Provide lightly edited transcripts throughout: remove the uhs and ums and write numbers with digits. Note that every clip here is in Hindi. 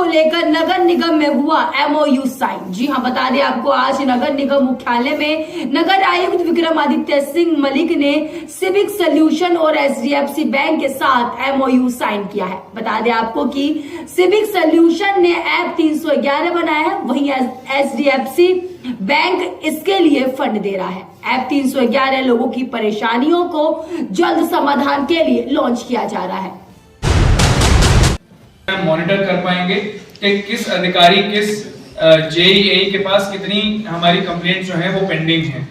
लेकर नगर निगम में हुआ MOU साइन। जी हां, बता दें आपको, आज नगर निगम मुख्यालय में नगर आयुक्त विक्रमादित्य सिंह मलिक ने सिविक सॉल्यूशन और HDFC बैंक के साथ MOU साइन किया है। बता दें आपको कि सिविक सॉल्यूशन ने ऐप 311 बनाया है, वहीं HDFC बैंक इसके लिए फंड दे रहा है। ऐप 311 लोगों की परेशानियों को जल्द समाधान के लिए लॉन्च किया जा रहा है। मॉनिटर कर पाएंगे कि किस अधिकारी, किस JEA के पास कितनी हमारी कंप्लेंट जो है वो पेंडिंग है।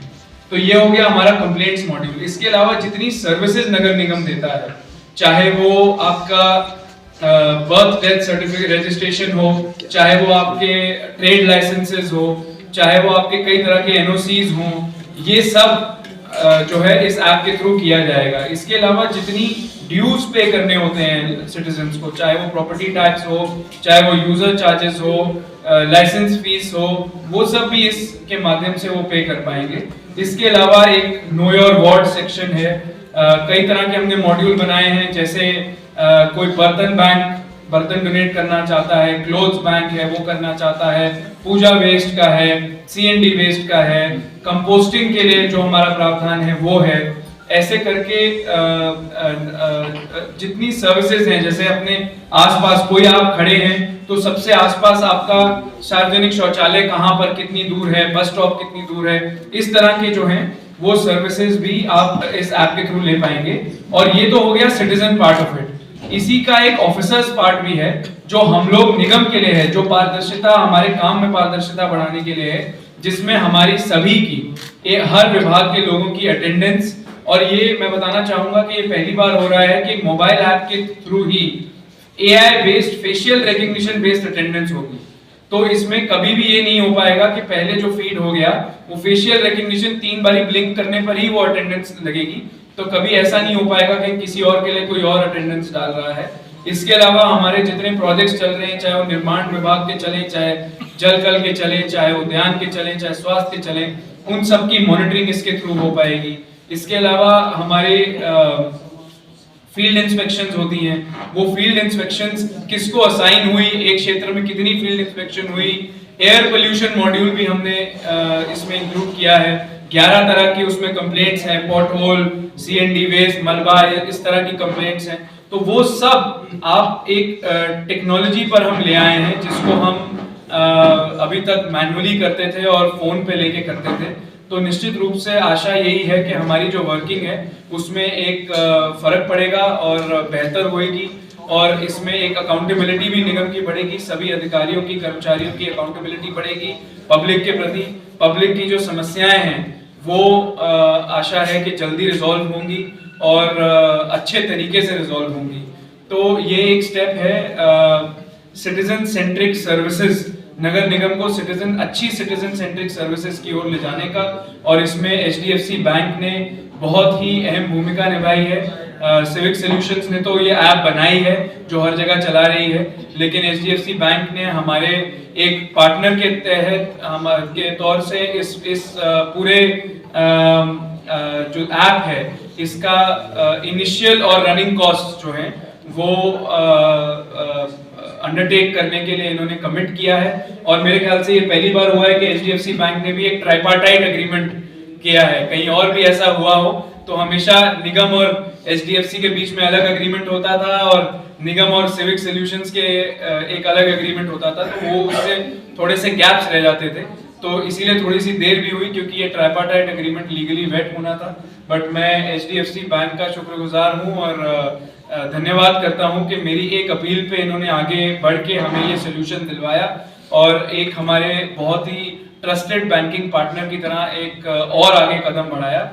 तो ये हो गया हमारा कंप्लेंट्स मॉड्यूल। इसके अलावा जितनी सर्विसेज नगर निगम देता है, चाहे वो आपका बर्थ डेथ सर्टिफिकेट रजिस्ट्रेशन हो, चाहे वो आपके ट्रेड लाइसेंसेस हो, चाहे वो आपके कई तरह के NOCs हो, ये सब जो है इस ऐप के थ्रू किया जाएगा। इसके अलावा जितनी ड्यूज पे करने होते हैं सिटीजन्स को, चाहे वो प्रॉपर्टी टैक्स हो, चाहे वो यूजर चार्जेस हो, लाइसेंस फीस हो, वो सब भी इसके माध्यम से वो पे कर पाएंगे। इसके अलावा एक नो योर वार्ड सेक्शन है। कई तरह के हमने मॉड्यूल बनाए हैं, जैसे कोई बर्तन डोनेट करना चाहता है, क्लोथ्स बैंक है वो करना चाहता है, पूजा वेस्ट का है, CND वेस्ट का है, कंपोस्टिंग के लिए जो हमारा प्रावधान है वो है। ऐसे करके जितनी सर्विसेज हैं, जैसे अपने आसपास कोई आप खड़े हैं तो सबसे आसपास आपका सार्वजनिक शौचालय कहाँ पर कितनी दूर है, बस स्टॉप कितनी दूर है, इस तरह के जो हैं वो सर्विसेज भी आप इस ऐप के थ्रू ले पाएंगे। और ये तो हो गया सिटीजन पार्ट ऑफ इट। इसी का एक ऑफिसर्स पार्ट भी है जो हम लोग निगम के लिए है, जो पारदर्शिता, हमारे काम में पारदर्शिता बढ़ाने के लिए है, जिसमें हमारी सभी की हर विभाग के लोगों की अटेंडेंस। और ये मैं बताना चाहूंगा कि ये पहली बार हो रहा है कि मोबाइल ऐप के थ्रू ही AI based facial recognition based attendance होगी। तो इसमें कभी भी ये नहीं हो पाएगा कि पहले जो फीड हो गया वो फेशियल रिकग्निशन 3 बारी ब्लिंक करने पर ही वो अटेंडेंस लगेगी। तो कभी ऐसा नहीं हो पाएगा कि किसी और के लिए कोई और अटेंडेंस डाल रहा है। इसके अलावा हमारे जितने प्रोजेक्ट्स चल रहे हैं, चाहे वो निर्माण विभाग के चले, चाहे जल कल के चले, चाहे उद्यान के चले, चाहे स्वास्थ्य के चले, उन सब की मॉनिटरिंग इसके थ्रू हो पाएगी। इसके अलावा हमारे फील्ड इंस्पेक्शंस होती हैं, वो फील्ड इंस्पेक्शंस किसको असाइन हुई, एक क्षेत्र में कितनी फील्ड इंस्पेक्शन हुई। एयर पोल्यूशन मॉड्यूल भी हमने इसमें इंक्लूड किया है। 11 तरह की उसमें कंप्लेंट्स हैं, पॉट होल, CND वेस्ट, मलबा, इस तरह की कंप्लेंट्स हैं। तो वो सब आप एक टेक्नोलॉजी पर हम ले आए हैं, जिसको हम अभी तक मैनुअली करते थे और फोन पे लेके करते थे। तो निश्चित रूप से आशा यही है कि हमारी जो वर्किंग है उसमें एक फर्क पड़ेगा और बेहतर होएगी। और इसमें एक अकाउंटेबिलिटी भी निगम की बढ़ेगी, सभी अधिकारियों की, कर्मचारियों की अकाउंटेबिलिटी बढ़ेगी पब्लिक के प्रति। पब्लिक की जो समस्याएं हैं वो आशा है कि जल्दी रिजॉल्व होंगी और अच्छे तरीके से रिजॉल्व होंगी। तो ये एक स्टेप है सिटीजन सेंट्रिक सर्विसेज, नगर निगम को अच्छी सिटीजन सेंट्रिक सर्विसेज की ओर ले जाने का। और इसमें HDFC बैंक ने बहुत ही अहम भूमिका निभाई है। सिविक सॉल्यूशंस ने तो ये ऐप बनाई है जो हर जगह चला रही है, लेकिन HDFC बैंक ने हमारे एक पार्टनर के तहत के तौर से इस पूरे जो ऐप है इसका इनिशियल और रनिंग कॉस्ट जो है वो अंडरटेक करने के लिए इन्होंने कमिट किया है। और मेरे ख्याल से ये पहली बार हुआ है कि HDFC बैंक ने भी एक ट्राइपार्टाइट एग्रीमेंट किया है। कहीं और भी ऐसा हुआ हो तो हमेशा निगम और HDFC के बीच में अलग एग्रीमेंट होता था और निगम और सिविक सॉल्यूशंस के एक अलग एग्रीमेंट होता था, तो वो उससे थोड़े से गैप्स रह जाते थे। तो इसीलिए थोड़ी सी देर भी हुई, क्योंकि ये ट्राइपार्टाइट एग्रीमेंट लीगली वेट होना था। बट मैं HDFC बैंक का शुक्रगुजार हूँ और धन्यवाद करता हूँ कि मेरी एक अपील पे इन्होंने आगे बढ़ के हमें ये सोल्यूशन दिलवाया और एक हमारे बहुत ही ट्रस्टेड बैंकिंग पार्टनर की तरह एक और आगे कदम बढ़ाया।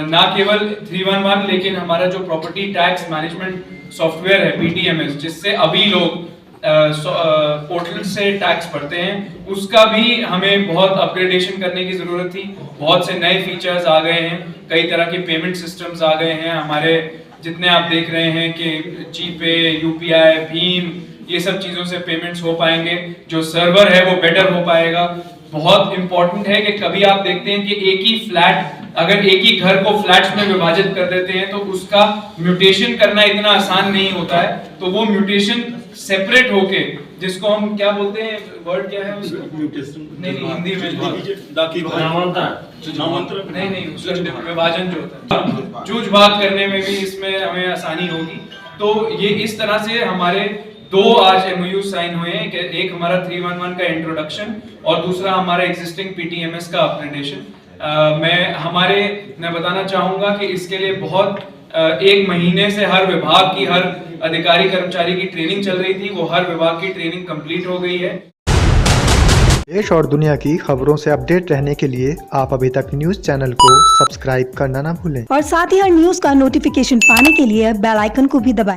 ना केवल 311 लेकिन हमारा जो प्रॉपर्टी टैक्स मैनेजमेंट सॉफ्टवेयर है PTMS, जिससे अभी लोग पोर्टल से टैक्स भरते हैं, उसका भी हमें बहुत अपग्रेडेशन करने की जरूरत थी। बहुत से नए फीचर्स आ गए हैं, कई तरह के पेमेंट सिस्टम्स आ गए हैं हमारे, जितने आप देख रहे हैं कि जीपे, UPI, भीम, ये सब चीजों से पेमेंट्स हो पाएंगे। जो सर्वर है वो बेटर हो पाएगा। बहुत इंपॉर्टेंट है कि कभी आप देखते हैं कि एक ही फ्लैट, अगर एक ही घर को फ्लैट्स में विभाजित कर देते हैं तो उसका म्यूटेशन करना इतना आसान नहीं होता है। तो वो म्यूटेशन सेपरेट होके, जिसको हम क्या बोलते हैं, वर्ड क्या है उसका? नहीं हिंदी में नहीं उसका विभाजन जो होता है, जूझ भाग करने में भी इसमें हमें आसानी होगी। तो ये इस तरह से हमारे 2 आज MOU साइन हुए हैं, एक हमारा 311 का इंट्रोडक्शन और दूसरा हमारा एग्जिस्टिंग PTMS का अपग्रेडेशन। मैं बताना चाहूंगा कि इसके लिए बहुत 1 महीने से हर विभाग की, हर अधिकारी कर्मचारी की ट्रेनिंग चल रही थी, वो हर विभाग की ट्रेनिंग कंप्लीट हो गई है। देश और दुनिया की खबरों से अपडेट रहने के लिए आप अभी तक न्यूज चैनल को सब्सक्राइब करना ना भूलें और साथ ही हर न्यूज का नोटिफिकेशन पाने के लिए बेल आइकन को भी दबाएं।